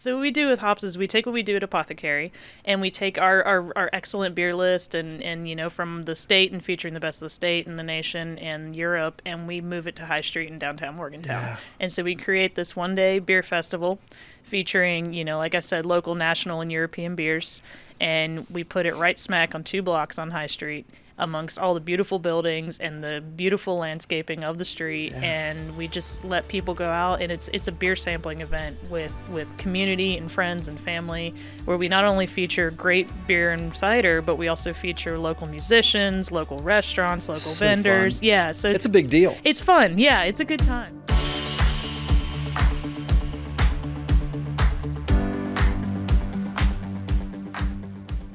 So what we do with hops is we take what we do at Apothecary, and we take our excellent beer list and you know, from the state and featuring the best of the state and the nation and Europe, and we move it to High Street in downtown Morgantown. Yeah. And so we create this one-day beer festival featuring, you know, like I said, local, national, and European beers, and we put it right smack on 2 blocks on High Street, amongst all the beautiful buildings and the beautiful landscaping of the street. And we just let people go out, and it's a beer sampling event with community and friends and family, where we not only feature great beer and cider, but we also feature local musicians, local restaurants, local vendors. Fun. Yeah, so it's a big deal. It's fun. Yeah, it's a good time.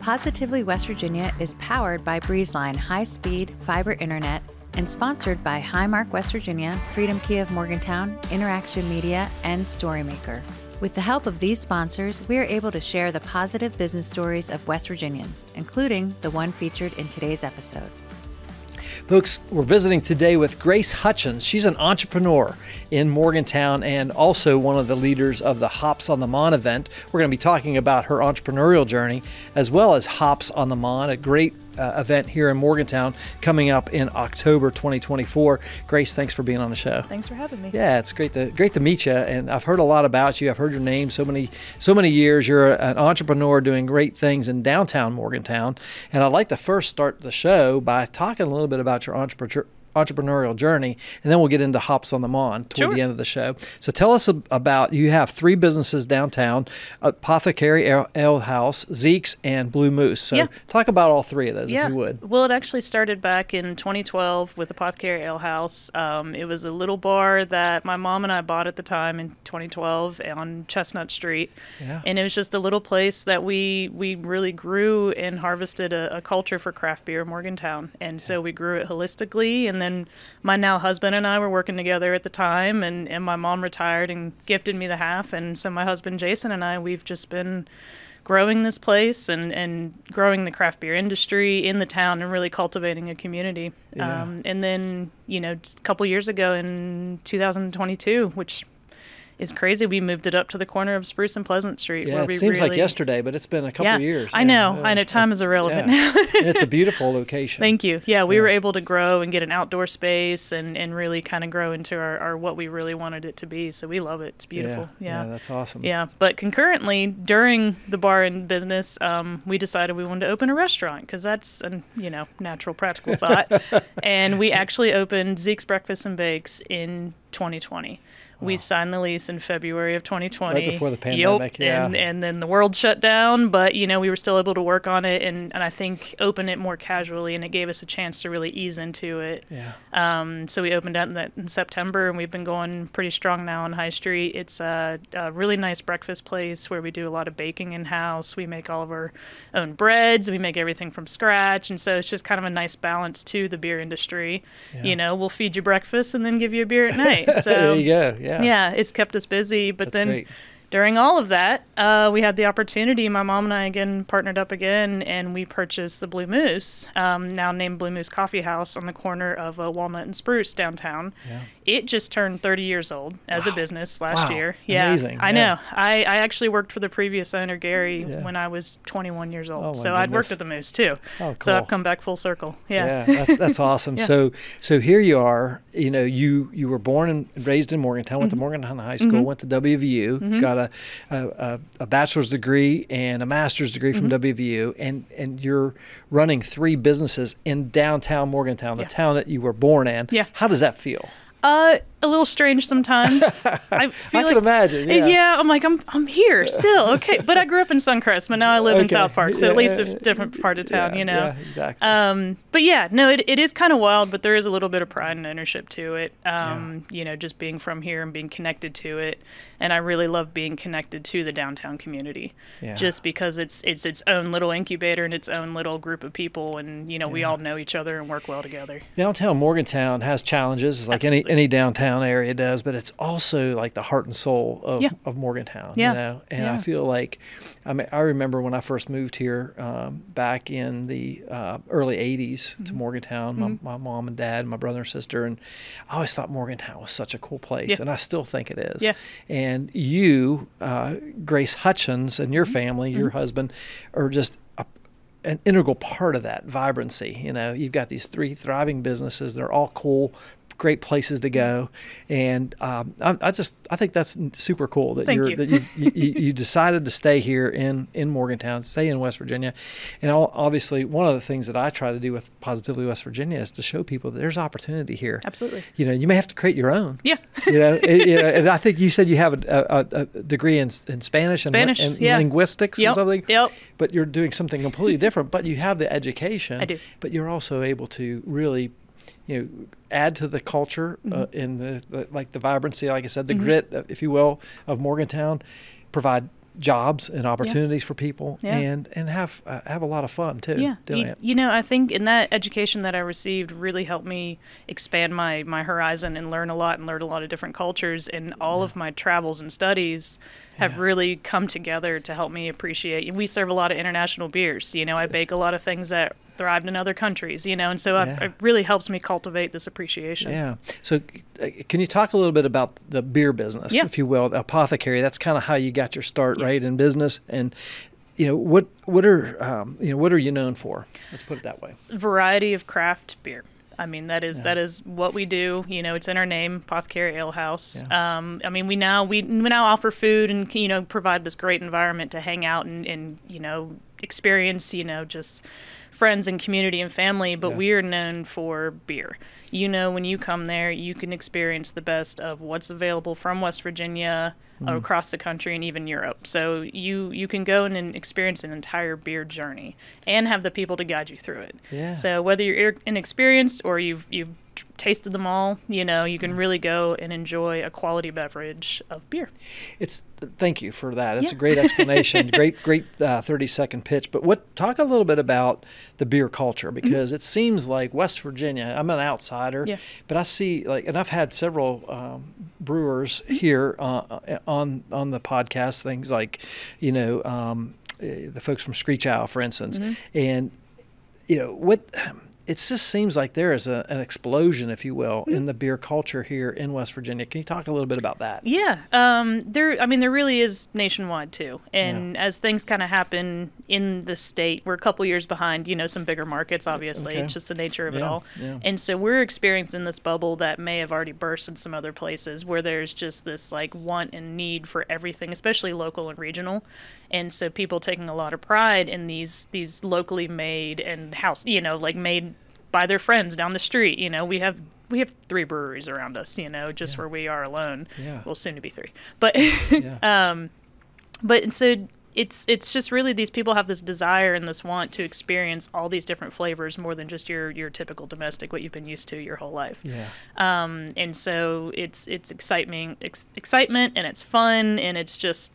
Positively West Virginia is powered by Breezeline high-speed fiber internet and sponsored by Highmark West Virginia, Freedom Key of Morgantown, Interaction Media, and Storymaker. With the help of these sponsors, we are able to share the positive business stories of West Virginians, including the one featured in today's episode. Folks, we're visiting today with Grace Hutchens. She's an entrepreneur in Morgantown and also one of the leaders of the Hops on the Mon event. We're going to be talking about her entrepreneurial journey as well as Hops on the Mon, a great event here in Morgantown coming up in October 2024. Grace, thanks for being on the show. Thanks for having me. Yeah, it's great to meet you, and I've heard a lot about you. I've heard your name so many years. You're an entrepreneur doing great things in downtown Morgantown, and I'd like to first start the show by talking a little bit about your entrepreneurial journey, and then we'll get into Hops on the Mon toward the end of the show. So tell us about, you have 3 businesses downtown, Apothecary Ale House, Zeke's, and Blue Moose. So talk about all 3 of those, if you would. Well, it actually started back in 2012 with Apothecary Ale House. It was a little bar that my mom and I bought at the time in 2012 on Chestnut Street. Yeah. And it was just a little place that we really grew and harvested a culture for craft beer in Morgantown. And so we grew it holistically, and then my now husband and I were working together at the time, and my mom retired and gifted me the half, and so my husband Jason and I, we've just been growing this place and growing the craft beer industry in the town and really cultivating a community. And then, you know, just a couple years ago in 2022, which is crazy, we moved it up to the corner of Spruce and Pleasant Street. Yeah, where it we seems really, like yesterday, but it's been a couple years. I know. Time is irrelevant now. And it's a beautiful location. Thank you. Yeah, we were able to grow and get an outdoor space and really kind of grow into our what we really wanted it to be. So we love it. It's beautiful. Yeah, that's awesome. Yeah, but concurrently, during the bar and business, we decided we wanted to open a restaurant, because that's a natural, practical thought. And we actually opened Zeke's Breakfast and Bakes in 2020. We signed the lease in February of 2020. Right before the pandemic, and then the world shut down, but, we were still able to work on it and I think open it more casually, and it gave us a chance to really ease into it. Yeah. So we opened that in September, and we've been going pretty strong now on High Street. It's a really nice breakfast place where we do a lot of baking in-house. We make all of our own breads. We make everything from scratch, and so it's just kind of a nice balance to the beer industry. Yeah. We'll feed you breakfast and then give you a beer at night. So there you go. Yeah, it's kept us busy. But That's then great. During all of that, we had the opportunity, my mom and I again partnered up again, and we purchased the Blue Moose, now named Blue Moose Coffee House, on the corner of Walnut and Spruce downtown. Yeah. It just turned 30 years old as a business last year. Yeah, amazing. I know. I actually worked for the previous owner, Gary, when I was 21 years old. So I'd worked at the Moose too. Oh, cool. So I've come back full circle. Yeah, that's awesome. So here you are. You were born and raised in Morgantown, went to Morgantown High School, went to WVU, got a bachelor's degree and a master's degree from WVU, and you're running 3 businesses in downtown Morgantown, the town that you were born in. Yeah. How does that feel? A little strange sometimes. I can imagine. Yeah, I'm like, I'm here still. Okay, but I grew up in Suncrest, but now I live in South Park, so at least a different part of town, Yeah, exactly. But yeah, no, it is kind of wild, but there is a little bit of pride and ownership to it. Just being from here and being connected to it, and I really love being connected to the downtown community, just because it's its own little incubator and its own little group of people, and we all know each other and work well together. Downtown Morgantown has challenges, like any downtown. Morgantown area does, but it's also like the heart and soul of Morgantown, you know? And I feel like, I mean, I remember when I first moved here back in the early 80s to Morgantown, my mom and dad, my brother and sister, and I always thought Morgantown was such a cool place, and I still think it is. And you, Grace Hutchens, and your family, your husband, are just an integral part of that vibrancy. You know, you've got these 3 thriving businesses. They're all cool, great places to go, and I think that's super cool that you decided to stay here in Morgantown, stay in West Virginia, and obviously one of the things that I try to do with Positively West Virginia is to show people that there's opportunity here. Absolutely. You know, you may have to create your own. Yeah. You know, and I think you said you have a degree in Spanish and linguistics or something. Yep. But you're doing something completely different. But you have the education. I do. But you're also able to really, you know, add to the culture in the like the vibrancy, like I said, the grit, if you will, of Morgantown, provide jobs and opportunities for people, and have a lot of fun too doing it. You know, I think in that education that I received really helped me expand my horizon and learn a lot of different cultures, and all of my travels and studies have really come together to help me appreciate. We serve a lot of international beers. You know, I bake a lot of things that thrived in other countries, you know, and so it really helps me cultivate this appreciation. Yeah. So can you talk a little bit about the beer business, if you will, the Apothecary? That's kind of how you got your start, right, in business. And, you know, what are you known for? Let's put it that way. Variety of craft beer. I mean, that is what we do. You know, it's in our name, Apothecary Ale House. I mean, we now offer food and, you know, provide this great environment to hang out and you know, experience, you know, just friends and community and family, but we are known for beer. You know, when you come there, you can experience the best of what's available from West Virginia, across the country, and even Europe. So you can go and experience an entire beer journey and have the people to guide you through it. Yeah. So whether you're inexperienced or you've tasted them all, you know, you can really go and enjoy a quality beverage of beer. Thank you for that. It's a great explanation. great 30-second pitch. But talk a little bit about the beer culture, because it seems like West Virginia, I'm an outsider, but I see, like, and I've had several brewers here on the podcast, things like, you know, the folks from Screech Owl, for instance, and, you know, it just seems like there is an explosion, if you will, in the beer culture here in West Virginia. Can you talk a little bit about that? Yeah. There really is nationwide too. And as things kind of happen in the state, we're a couple years behind, you know, some bigger markets, obviously. Okay. It's just the nature of it all. Yeah. And so we're experiencing this bubble that may have already burst in some other places, where there's just this like want and need for everything, especially local and regional. And so people taking a lot of pride in these locally made and made by their friends down the street. You know, we have 3 breweries around us, you know, just where we are alone. Yeah. Well, soon to be 3. But but so it's just really these people have this desire and this want to experience all these different flavors more than just your typical domestic, what you've been used to your whole life. Yeah. And so it's excitement and it's fun and it's just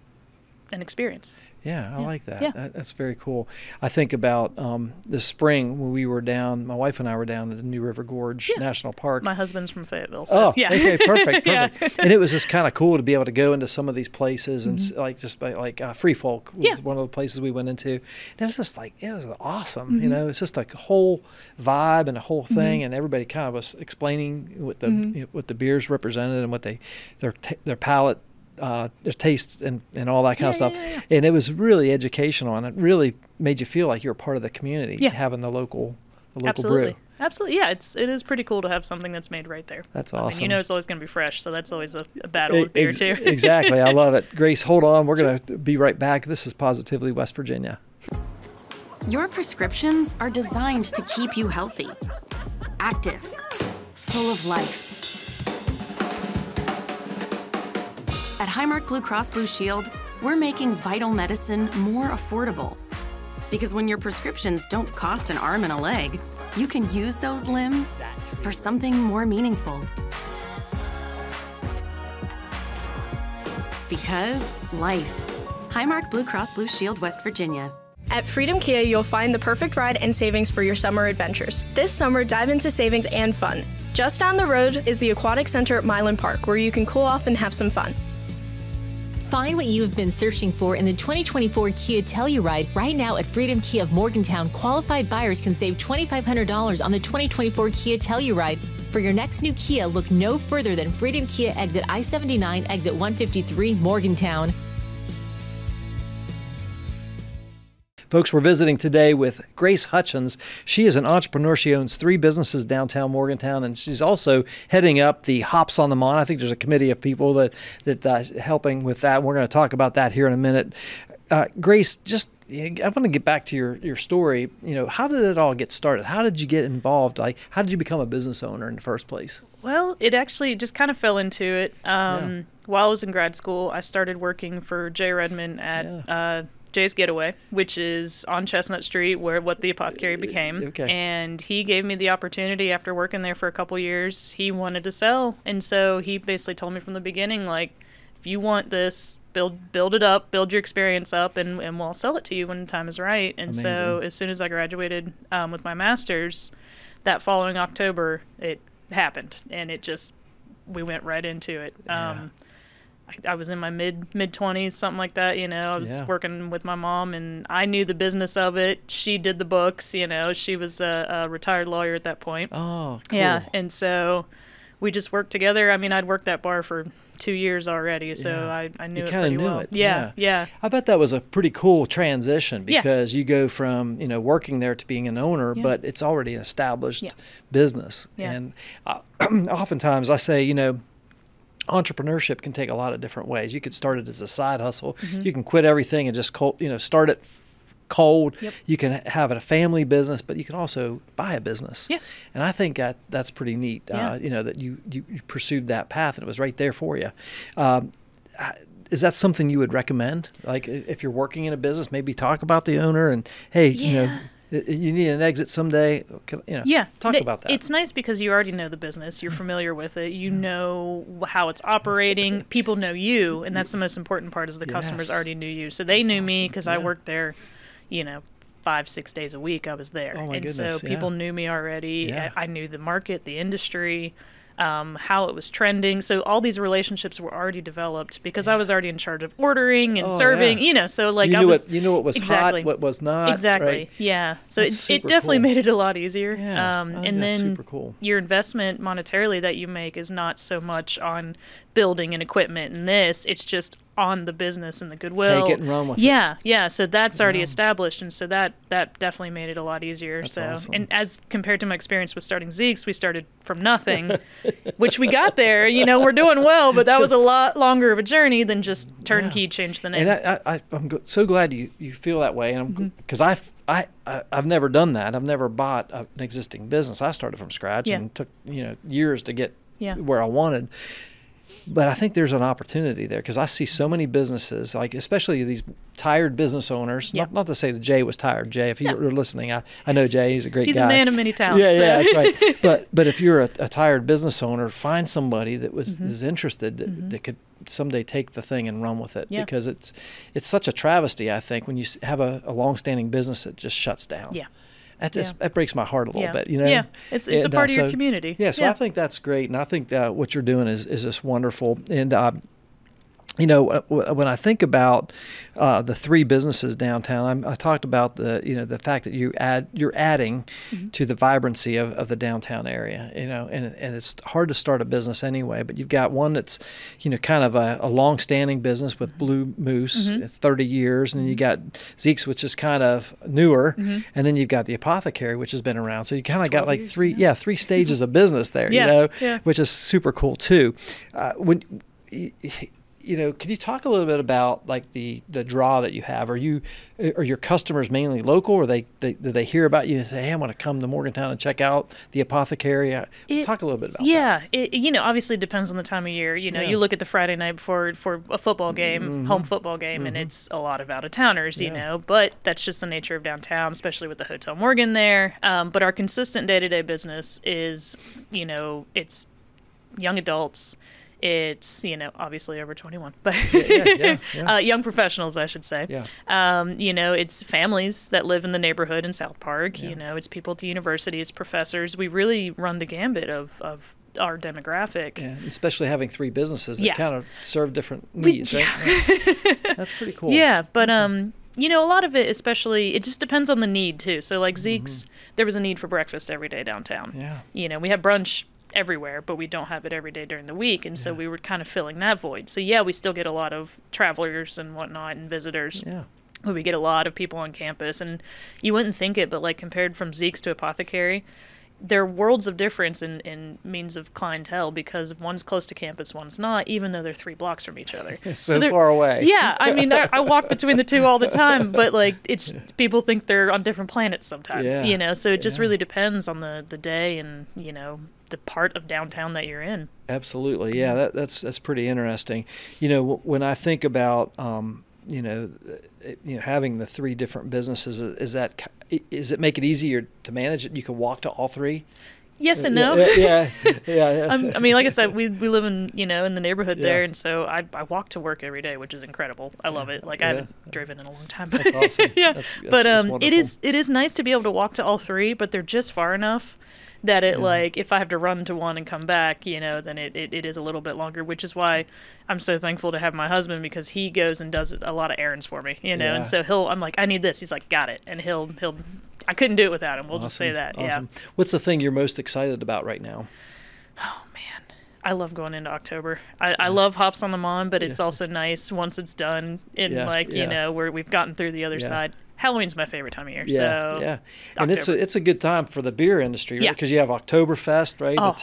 an experience. Yeah, I like that. Yeah. That's very cool. I think about this spring when we were down, my wife and I were down at the New River Gorge National Park. My husband's from Fayetteville. So, okay, perfect. And it was just kind of cool to be able to go into some of these places and Free Folk was one of the places we went into. And it was just like, it was awesome. You know, it's just like a whole vibe and a whole thing, and everybody kind of was explaining what the beers represented and what their palate. Their taste and all that kind of stuff. Yeah. And it was really educational, and it really made you feel like you're a part of the community, having the local brew. Absolutely. Yeah, it is pretty cool to have something that's made right there. That's awesome. I mean, you know it's always going to be fresh, so that's always a battle with beer too. Exactly. I love it. Grace, hold on. We're going to be right back. This is Positively West Virginia. Your prescriptions are designed to keep you healthy, active, full of life. At Highmark Blue Cross Blue Shield, we're making vital medicine more affordable. Because when your prescriptions don't cost an arm and a leg, you can use those limbs for something more meaningful. Because life. Highmark Blue Cross Blue Shield, West Virginia. At Freedom Kia, you'll find the perfect ride and savings for your summer adventures. This summer, dive into savings and fun. Just down the road is the Aquatic Center at Milan Park, where you can cool off and have some fun. Find what you have been searching for in the 2024 Kia Telluride. Right now at Freedom Kia of Morgantown, qualified buyers can save $2,500 on the 2024 Kia Telluride. For your next new Kia, look no further than Freedom Kia, exit I-79, exit 153, Morgantown. Folks, we're visiting today with Grace Hutchens. She is an entrepreneur. She owns 3 businesses downtown Morgantown, and she's also heading up the Hops on the Mon. I think there's a committee of people that helping with that. We're going to talk about that here in a minute. Grace, I want to get back to your story. How did it all get started? How did you get involved? How did you become a business owner in the first place? Well, it actually just kind of fell into it. While I was in grad school, I started working for Jay Redmond at Jay's Getaway, which is on Chestnut Street, what the Apothecary became. Okay. And he gave me the opportunity after working there for a couple years. He wanted to sell, and so he basically told me from the beginning, like, if you want this, build it up, build your experience up, and we'll sell it to you when the time is right. And Amazing. So as soon as I graduated with my master's, that following October, it happened, and we went right into it. Yeah. I was in my mid-20s, something like that, I was working with my mom, and I knew the business of it. She did the books, she was a retired lawyer at that point. Oh, cool. Yeah, and so we just worked together. I mean, I'd worked that bar for 2 years already, so I knew it pretty well. It. Yeah. I bet that was a pretty cool transition because you go from, working there to being an owner, but it's already an established business. Yeah. And oftentimes I say, entrepreneurship can take a lot of different ways. You could start it as a side hustle. Mm-hmm. You can quit everything and just start it cold. Yep. You can have a family business, but you can also buy a business. Yeah. And I think that's pretty neat. Yeah. That you pursued that path and it was right there for you. Is that something you would recommend? Like if you're working in a business, maybe talk about the owner and hey, you need an exit someday. Talk about that. It's nice because you already know the business. You're familiar with it. You know how it's operating. People know you, and that's the most important part is the customers already knew you. So they knew me because I worked there, 5-6 days a week I was there. Oh my goodness, so people knew me already. Yeah. I knew the market, the industry, how it was trending. So all these relationships were already developed because I was already in charge of ordering and serving, so like you knew what was exactly. hot, what was not. Exactly. Right? Yeah. So it cool. definitely made it a lot easier. Yeah. And then super cool. Your investment monetarily that you make is not so much on building and equipment and it's just on the business and the goodwill. Take it and run with it. Yeah. So that's already established, and so that definitely made it a lot easier. That's so awesome. And as compared to my experience with starting Zeke's, we started from nothing, which we got there. We're doing well, but that was a lot longer of a journey than just turnkey change the name. And I'm so glad you feel that way, and because I've never done that. I've never bought an existing business. I started from scratch and took years to get where I wanted. But I think there's an opportunity there because I see so many businesses, like especially these tired business owners. Not to say that Jay was tired. Jay, if you're listening, I know Jay. He's a great guy. He's a man of many talents. Yeah, that's right. But if you're a tired business owner, find somebody that is interested that could someday take the thing and run with it because it's such a travesty. I think when you have a long-standing business that just shuts down. Yeah. That breaks my heart a little bit, Yeah, it's a part of your community. Yeah, so I think that's great, and I think that what you're doing is just wonderful. And when I think about the 3 businesses downtown, I talked about the fact that you're adding to the vibrancy of the downtown area. And it's hard to start a business anyway. But you've got one that's kind of a long-standing business with Blue Moose, 30 years, and you got Zeke's, which is kind of newer, and then you've got the Apothecary, which has been around. So you kind of got like three stages of business there. Which is super cool too. Can you talk a little bit about like the draw that you have? Are your customers mainly local, or do they hear about you and say, "Hey, I want to come to Morgantown and check out the Apothecary"? Talk a little bit about that. Yeah, obviously it depends on the time of year. You look at the Friday night before for a football game, home football game, and it's a lot of out of towners. But that's just the nature of downtown, especially with the Hotel Morgan there. But our consistent day-to-day business is, it's young adults. It's, obviously over 21, but yeah. young professionals, I should say. Yeah. It's families that live in the neighborhood in South Park. Yeah. It's people at the university, it's professors. We really run the gambit of our demographic. Yeah, especially having 3 businesses that kind of serve different needs, right? Yeah. That's pretty cool. Yeah, but a lot of it, especially, it just depends on the need too. So like Zeke's, there was a need for breakfast every day downtown. Yeah. We have brunch everywhere, but we don't have it every day during the week, and so we were kind of filling that void. So we still get a lot of travelers and whatnot and visitors. Yeah. We get a lot of people on campus, and you wouldn't think it, but like compared from Zeke's to Apothecary, there are worlds of difference in means of clientele, because one's close to campus, one's not, even though they're 3 blocks from each other. so far away. Yeah, I mean, I walk between the two all the time, but like people think they're on different planets sometimes, so it just really depends on the day and, the part of downtown that you're in. Absolutely. Yeah, that's pretty interesting. When I think about having the 3 different businesses, is it make it easier to manage it? You can walk to all 3? Yes and no. Yeah. I mean, like I said, we live in in the neighborhood there, and so I walk to work every day, which is incredible. I love it. Like I haven't driven in a long time. That's awesome. That's it is nice to be able to walk to all 3, but they're just far enough that like if I have to run to one and come back, then it is a little bit longer, which is why I'm so thankful to have my husband, because he goes and does a lot of errands for me, and so I'm like, I need this. He's like, got it. And he'll I couldn't do it without him. We'll just say that. Awesome. Yeah. What's the thing you're most excited about right now? Oh man, I love going into October. I love Hops on the Mon, but it's also nice once it's done and where we've gotten through the other side. Halloween's my favorite time of year. And it's a good time for the beer industry, right? Because you have Oktoberfest, right? Oh,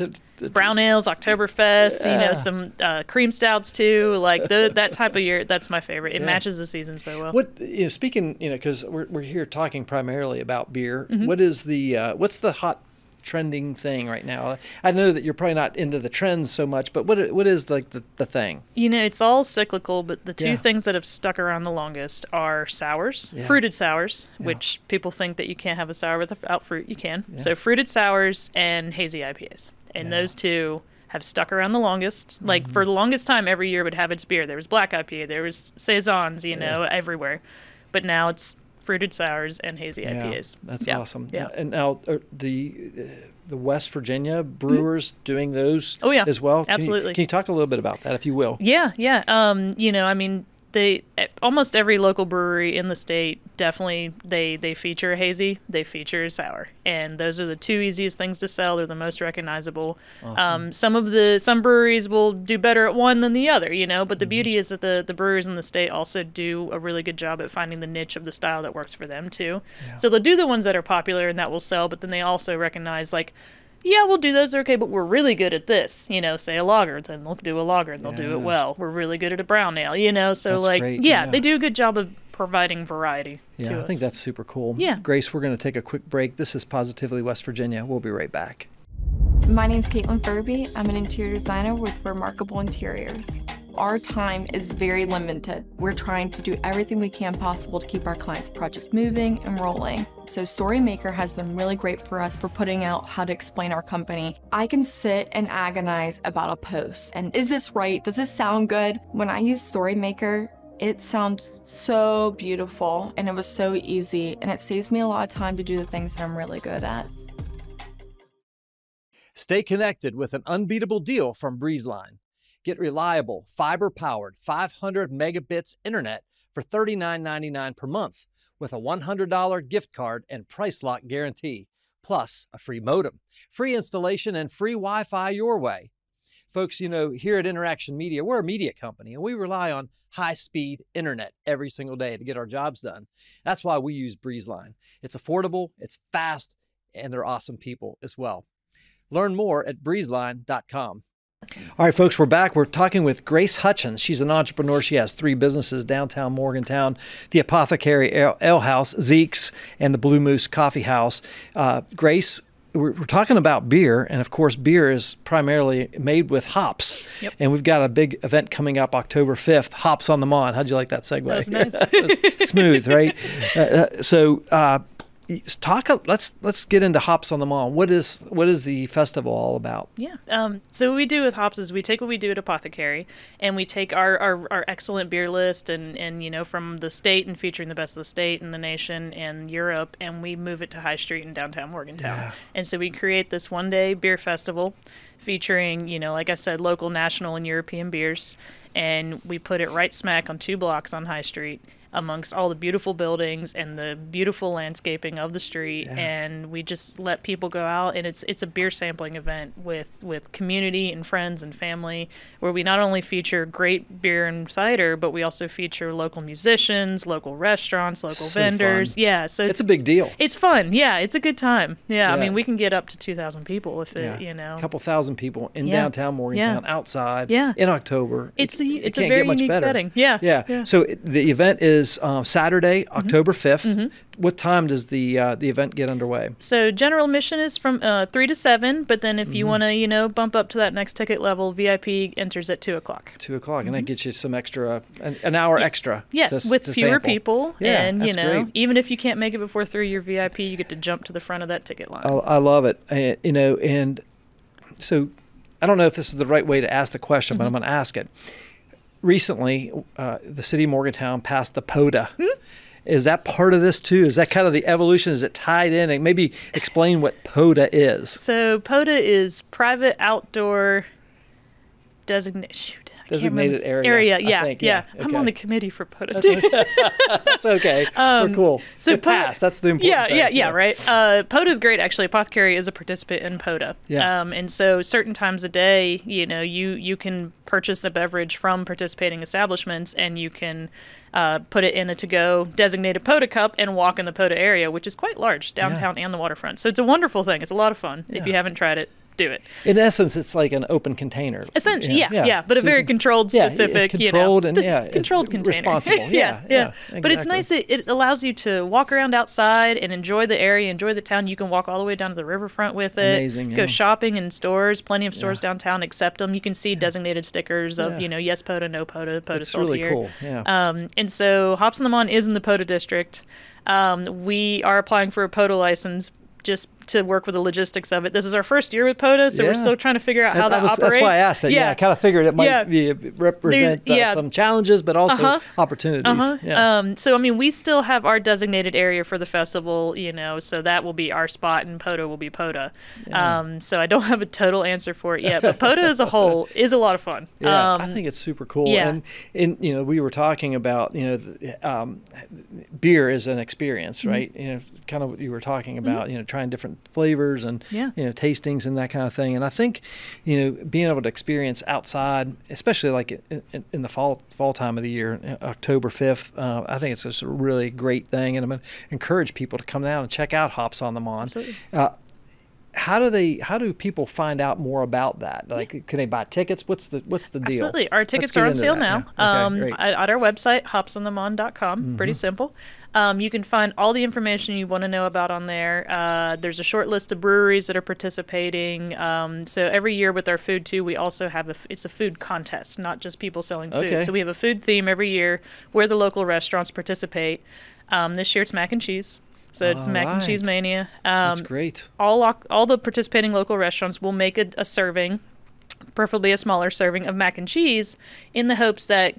brown ales, Oktoberfest, some cream stouts too. Like that type of year, that's my favorite. It matches the season so well. What speaking, because we're here talking primarily about beer. What is what's the hot trending thing right now? I know that you're probably not into the trends so much, but what is like the thing? It's all cyclical, but the 2 things that have stuck around the longest are sours, fruited sours, which people think that you can't have a sour without fruit. You can. So fruited sours and hazy IPAs. And those 2 have stuck around the longest. Like for the longest time, every year would have its beer. There was black IPA, there was saisons, everywhere. But now it's fruited sours and hazy IPAs. That's awesome. Yeah. And now the West Virginia brewers doing those as well? Absolutely. Can you talk a little bit about that, if you will? Yeah. I mean, almost every local brewery in the state, definitely they feature a hazy, they feature a sour, and those are the 2 easiest things to sell. They're the most recognizable. Awesome. Some breweries will do better at one than the other, but the beauty is that the brewers in the state also do a really good job at finding the niche of the style that works for them too. So they'll do the ones that are popular and that will sell, but then they also recognize, like, yeah, we'll do those, okay, but we're really good at this, say a lager, then they'll do a lager and they'll do it well. We're really good at a brown ale, so that's like, great. They do a good job of providing variety to us. I think that's super cool. Yeah. Grace, we're going to take a quick break. This is Positively West Virginia. We'll be right back. My name's Caitlin Furby. I'm an interior designer with Remarkable Interiors. Our time is very limited. We're trying to do everything we can possible to keep our clients' projects moving and rolling. So Storymaker has been really great for us for putting out how to explain our company. I can sit and agonize about a post. And is this right? Does this sound good? When I use Storymaker, it sounds so beautiful and it was so easy, and it saves me a lot of time to do the things that I'm really good at. Stay connected with an unbeatable deal from Breezeline. Get reliable, fiber-powered 500 megabits internet for $39.99 per month with a $100 gift card and price lock guarantee, plus a free modem, free installation, and free Wi-Fi your way. Folks, here at Interaction Media, we're a media company, and we rely on high-speed internet every single day to get our jobs done. That's why we use Breezeline. It's affordable, it's fast, and they're awesome people as well. Learn more at breezeline.com. All right, folks, we're back. We're talking with Grace Hutchens. She's an entrepreneur. She has 3 businesses downtown Morgantown: the Apothecary Ale House, Zeke's, and the Blue Moose Coffee House. Grace, we're talking about beer, and of course, beer is primarily made with hops. Yep. And we've got a big event coming up October 5th, Hops on the Mon. How'd you like that segue? That was nice. That was smooth, right? Let's get into Hops on the Mon. What is the festival all about? Yeah. So what we do with Hops is we take what we do at Apothecary, and we take our excellent beer list and from the state and featuring the best of the state and the nation and Europe, and we move it to High Street in downtown Morgantown. Yeah. And so we create this one-day beer festival featuring, like I said, local, national, and European beers, and we put it right smack on 2 blocks on High Street, amongst all the beautiful buildings and the beautiful landscaping of the street. Yeah. And we just let people go out, and it's a beer sampling event with community and friends and family, where we not only feature great beer and cider, but we also feature local musicians, local restaurants, local vendors. Fun. Yeah, so it's a big deal. It's fun. Yeah, it's a good time. Yeah, I mean, we can get up to 2,000 people if it, a couple thousand people in downtown Morgantown, outside, in October. It's a very unique setting. Yeah. So the event is Saturday, October 5th. What time does the event get underway? So general admission is from 3 to 7, but then if you want to, bump up to that next ticket level, VIP enters at 2 o'clock. 2 o'clock, and that gets you some extra, an hour extra. Yes, with fewer sample. People, yeah, and great. even if you can't make it before 3, you're VIP. You get to jump to the front of that ticket line. I love it, and so I don't know if this is the right way to ask the question, but I'm going to ask it. Recently, the city of Morgantown passed the POTA. Is that part of this too? Is that kind of the evolution? Is it tied in? And maybe explain what POTA is. So POTA is private outdoor designated area. Yeah. Okay. I'm on the committee for POTA too. That's okay. We're cool. So it passed. That's the important thing. Yeah, right. POTA is great, actually. Apothecary is a participant in POTA. Yeah. And so certain times a day, you can purchase a beverage from participating establishments, and you can put it in a to-go designated POTA cup and walk in the POTA area, which is quite large, downtown and the waterfront. So it's a wonderful thing. It's a lot of fun. If you haven't tried it, do it. In essence, it's like an open container. Essentially, but so a very controlled, specific, controlled controlled container. Responsible. Exactly. But it's nice. It allows you to walk around outside and enjoy the area, enjoy the town. You can walk all the way down to the riverfront with it. Amazing. Go shopping in stores. Plenty of stores downtown accept them. You can see designated stickers of yes POTA, no POTA, POTA It's sold really here. cool. Yeah. And so Hops on the Mon is in the POTA district. We are applying for a POTA license just to work with the logistics of it. This is our first year with POTA, so we're still trying to figure out how that operates. That's why I asked that. I kind of figured it might represent some challenges, but also opportunities. So, I mean, we still have our designated area for the festival, so that will be our spot, and POTA will be POTA. So I don't have a total answer for it yet, but POTA as a whole is a lot of fun. I think it's super cool. And we were talking about, beer is an experience, right? Kind of what you were talking about, trying different flavors and tastings and that kind of thing. And I think being able to experience outside, especially like in the fall time of the year, October 5th, I think it's just a really great thing, and I'm going to encourage people to come down and check out Hops on the Mon. Absolutely. How do people find out more about that? Like, can they buy tickets? What's the deal? Absolutely. Our tickets are on sale now. Okay, at our website, hopsonthemon.com. Pretty simple. You can find all the information you want to know about on there. There's a short list of breweries that are participating. So every year with our food too, we also have it's a food contest, not just people selling food. Okay. So we have a food theme every year where the local restaurants participate. This year it's mac and cheese. So it's Mac and Cheese Mania. That's great. All the participating local restaurants will make a serving, preferably a smaller serving of mac and cheese, in the hopes that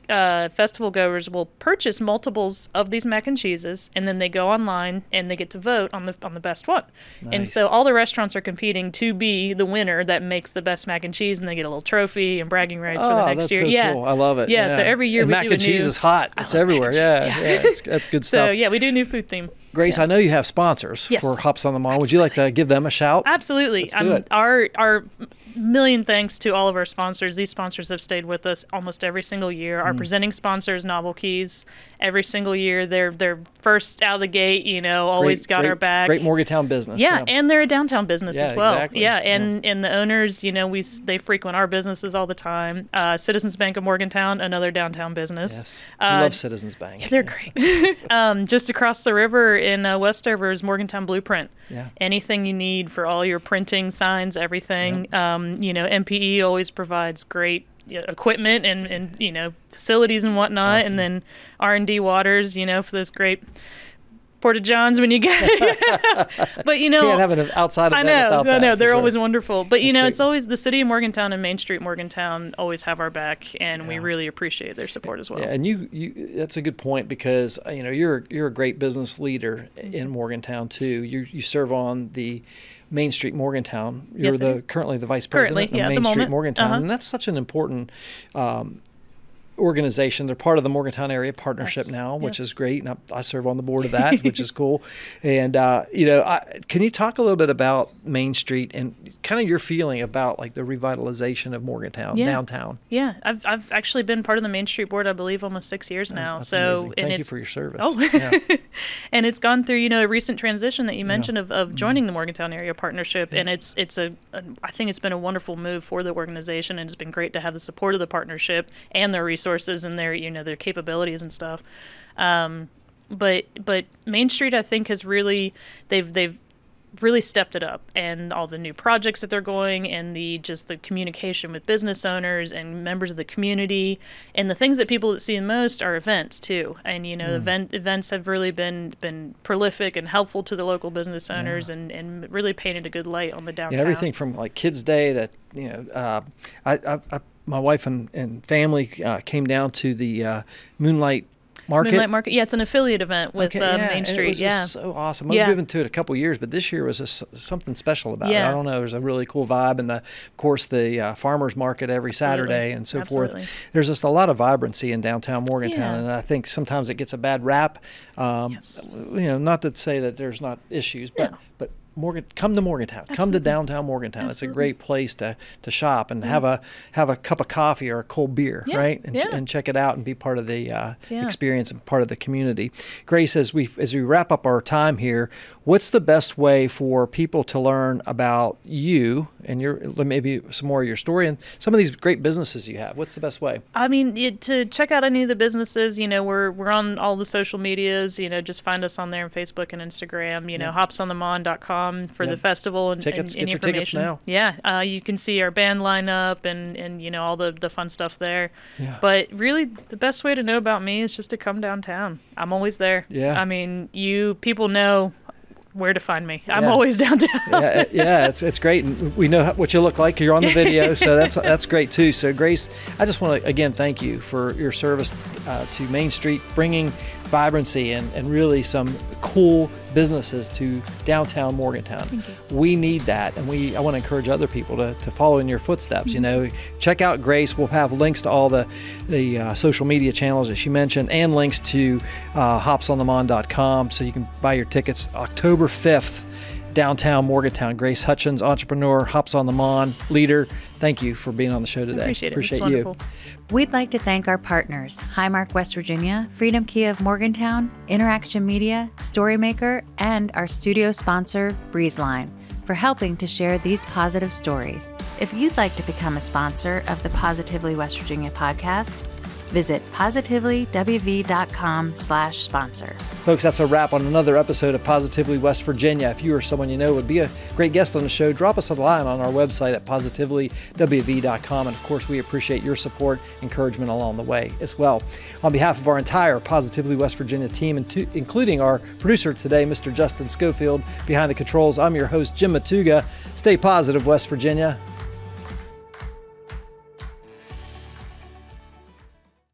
festival goers will purchase multiples of these mac and cheeses, and then they go online and they get to vote on the best one. Nice. And so all the restaurants are competing to be the winner that makes the best mac and cheese, and they get a little trophy and bragging rights for the next year. So cool. I love it. Yeah. So every year and we mac do and cheese is hot. It's everywhere. That's good stuff. So we do new food theme. Grace, I know you have sponsors for Hops on the Mon. Would you like to give them a shout? Absolutely. Let's do it. Our million thanks to all of our sponsors. These sponsors have stayed with us almost every single year. Our presenting sponsors, Novel Keys, every single year. They're first out of the gate, always got our back. Great Morgantown business. Yeah, and they're a downtown business as well. Exactly. Yeah, and the owners, they frequent our businesses all the time. Citizens Bank of Morgantown, another downtown business. Yes, I love Citizens Bank. Yeah, they're great. Just across the river in Westover is Morgantown Blueprint. Yeah. Anything you need for all your printing, signs, everything. MPE always provides great equipment and facilities and whatnot. Awesome. And then R&D Waters, for those great Porta Johns when you get but you know, can't have an outside event without that. I know, they're sure. always wonderful. But you That's know, great. it's always the city of Morgantown and Main Street Morgantown always have our back, and we really appreciate their support as well. Yeah, and you that's a good point, because you know, you're a great business leader in Morgantown too. You serve on the Main Street Morgantown. You're Yes, currently the vice president yeah, of at Main the Street moment. Morgantown, and that's such an important organization. They're part of the Morgantown Area Partnership now, which is great, and I serve on the board of that, which is cool. And you know, can you talk a little bit about Main Street and kind of your feeling about like the revitalization of Morgantown downtown? Yeah, I've actually been part of the Main Street Board, I believe, almost 6 years now. That's so amazing. and Thank you for your service. Oh, yeah. And it's gone through, you know, a recent transition that you mentioned of joining the Morgantown Area Partnership, and I think it's been a wonderful move for the organization, and it's been great to have the support of the partnership and their resources and their, you know, their capabilities and stuff. But Main Street, I think, has really they've really stepped it up, and all the new projects that they're going, and the communication with business owners and members of the community, and the things that people see the most are events too. And you know, events have really been prolific and helpful to the local business owners, and really painted a good light on the downtown. Yeah, everything from like Kids Day to, you know, my wife and family came down to the Moonlight Market. Yeah, it's an affiliate event with Main Street. And it was just so awesome. I've been to it a couple of years, but this year was just something special about it. I don't know. There's a really cool vibe, and of course the farmers market every Saturday and so forth. There's just a lot of vibrancy in downtown Morgantown, and I think sometimes it gets a bad rap. You know, not to say that there's not issues, but come to Morgantown. Absolutely. Come to downtown Morgantown. It's a great place to shop and have a cup of coffee or a cold beer, right? And check it out and be part of the experience and part of the community. Grace, as we wrap up our time here, what's the best way for people to learn about you and maybe some more of your story and some of these great businesses you have? What's the best way? I mean, to check out any of the businesses, you know, we're on all the social medias. You know, just find us on there on Facebook and Instagram. You know, hopsonthemon.com for the festival and tickets. And get your tickets now. Yeah, you can see our band lineup and you know, all the fun stuff there. Yeah. But really, the best way to know about me is just to come downtown. I'm always there. Yeah. I mean, people know where to find me. I'm always downtown. It's great, and we know what you look like. You're on the video, so that's great too. So Grace, I just want to again thank you for your service to Main Street, bringing vibrancy and really some cool businesses to downtown Morgantown. Thank you. We need that, and I want to encourage other people to follow in your footsteps. You know, check out Grace. We'll have links to all the social media channels that she mentioned, and links to hopsonthemon.com, so you can buy your tickets October 5th. Downtown Morgantown. Grace Hutchens, entrepreneur, Hops on the Mon leader. Thank you for being on the show today. Appreciate it. Appreciate It's wonderful. We'd like to thank our partners, Highmark West Virginia, Freedom Key of Morgantown, Interaction Media, Storymaker, and our studio sponsor, Breezeline, for helping to share these positive stories. If you'd like to become a sponsor of the Positively West Virginia podcast, visit positively.wv.com/sponsor. Folks, that's a wrap on another episode of Positively West Virginia. If you or someone you know would be a great guest on the show, drop us a line on our website at positively.wv.com. And of course, we appreciate your support, encouragement along the way as well. On behalf of our entire Positively West Virginia team, including our producer today, Mr. Justin Schofield, behind the controls, I'm your host, Jim Matuga. Stay positive, West Virginia.